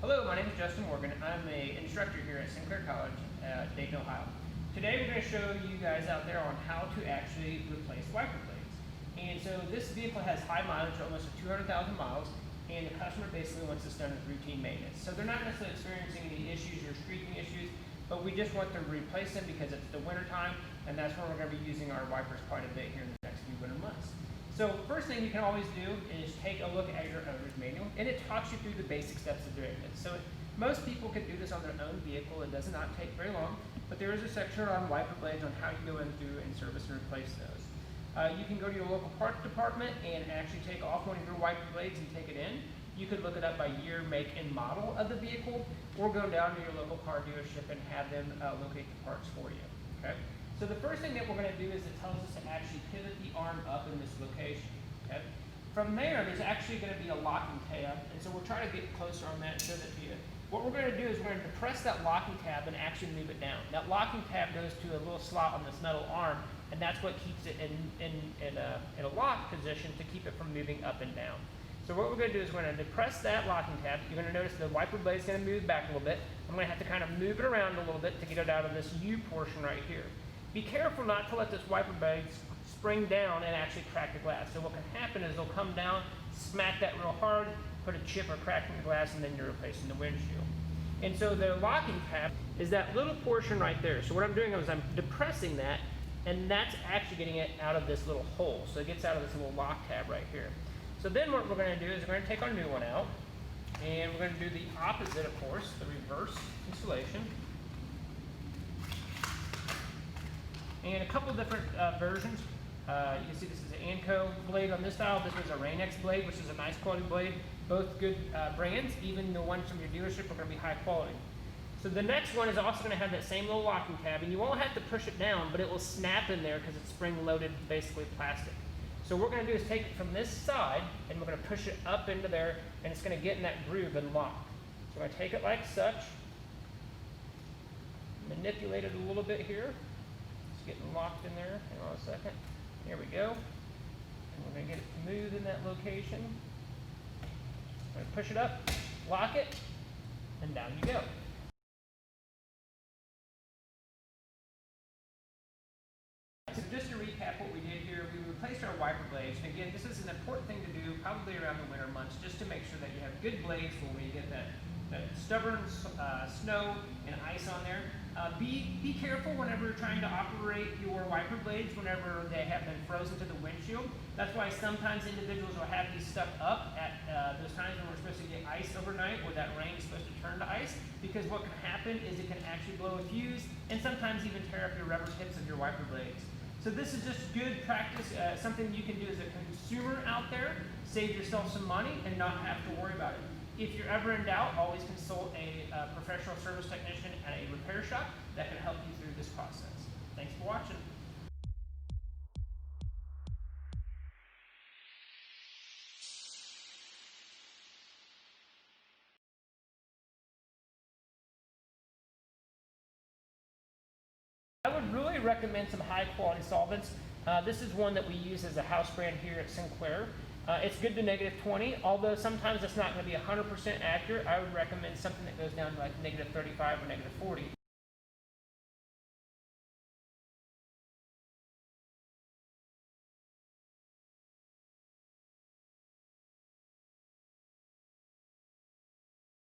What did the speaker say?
Hello, my name is Justin Morgan. I'm an instructor here at Sinclair College at Dayton, Ohio. Today we're going to show you guys out there on how to actually replace wiper blades. And so this vehicle has high mileage, almost 200,000 miles, and the customer basically wants this done as routine maintenance. So they're not necessarily experiencing any issues or streaking issues, but we just want to replace them because it's the winter time, and that's when we're going to be using our wipers quite a bit here in the next few winter months. So first thing you can always do is take a look at your owner's manual, and it talks you through the basic steps of doing this. So most people can do this on their own vehicle. It does not take very long, but there is a section on wiper blades on how you go in through and service and replace those. You can go to your local parts department and actually take off one of your wiper blades and take it in. You could look it up by year, make, and model of the vehicle, or go down to your local car dealership and have them locate the parts for you. Okay? So the first thing that we're going to do is it tells us to actually pivot the arm up in this location. Okay? From there, there's actually going to be a locking tab, and so we'll try to get closer on that and show that to you. What we're going to do is we're going to depress that locking tab and actually move it down. That locking tab goes to a little slot on this metal arm, and that's what keeps it in a lock position to keep it from moving up and down. So what we're going to do is we're going to depress that locking tab. You're going to notice the wiper blade is going to move back a little bit. I'm going to have to kind of move it around a little bit to get it out of this U portion right here. Be careful not to let this wiper blade spring down and actually crack the glass. So what can happen is they'll come down, smack that real hard, put a chip or crack in the glass, and then you're replacing the windshield. And so the locking tab is that little portion right there. So what I'm doing is I'm depressing that, and that's actually getting it out of this little hole. So it gets out of this little lock tab right here. So then what we're going to do is we're going to take our new one out, and we're going to do the opposite, of course, the reverse installation. And a couple different versions. You can see this is an Anco blade on this style. This was a Rain-X blade, which is a nice quality blade. Both good brands. Even the ones from your dealership are going to be high quality. So the next one is also going to have that same little locking tab, and you won't have to push it down, but it will snap in there because it's spring-loaded, basically plastic. So what we're going to do is take it from this side, and we're going to push it up into there, and it's going to get in that groove and lock. So I'm going to take it like such, manipulate it a little bit here. Getting locked in there. Hang on a second. Here we go. And we're going to get it smooth in that location. I'm going to push it up, lock it, and down you go. So just to recap what we did here, we replaced our wiper blades. And again, this is an important thing to do probably around the winter months just to make sure that you have good blades for when you get that stubborn snow and ice on there. Be careful whenever you're trying to operate your wiper blades whenever they have been frozen to the windshield. That's why sometimes individuals will have these stuck up at those times when we're supposed to get ice overnight, or that rain is supposed to turn to ice, because what can happen is it can actually blow a fuse and sometimes even tear up your rubber tips of your wiper blades. So this is just good practice, something you can do as a consumer out there, save yourself some money and not have to worry about it. If you're ever in doubt, always consult a professional service technician at a repair shop that can help you through this process. Thanks for watching. I would really recommend some high quality solvents. This is one that we use as a house brand here at Sinclair. It's good to -20, although sometimes it's not going to be 100% accurate. I would recommend something that goes down to like -35 or -40.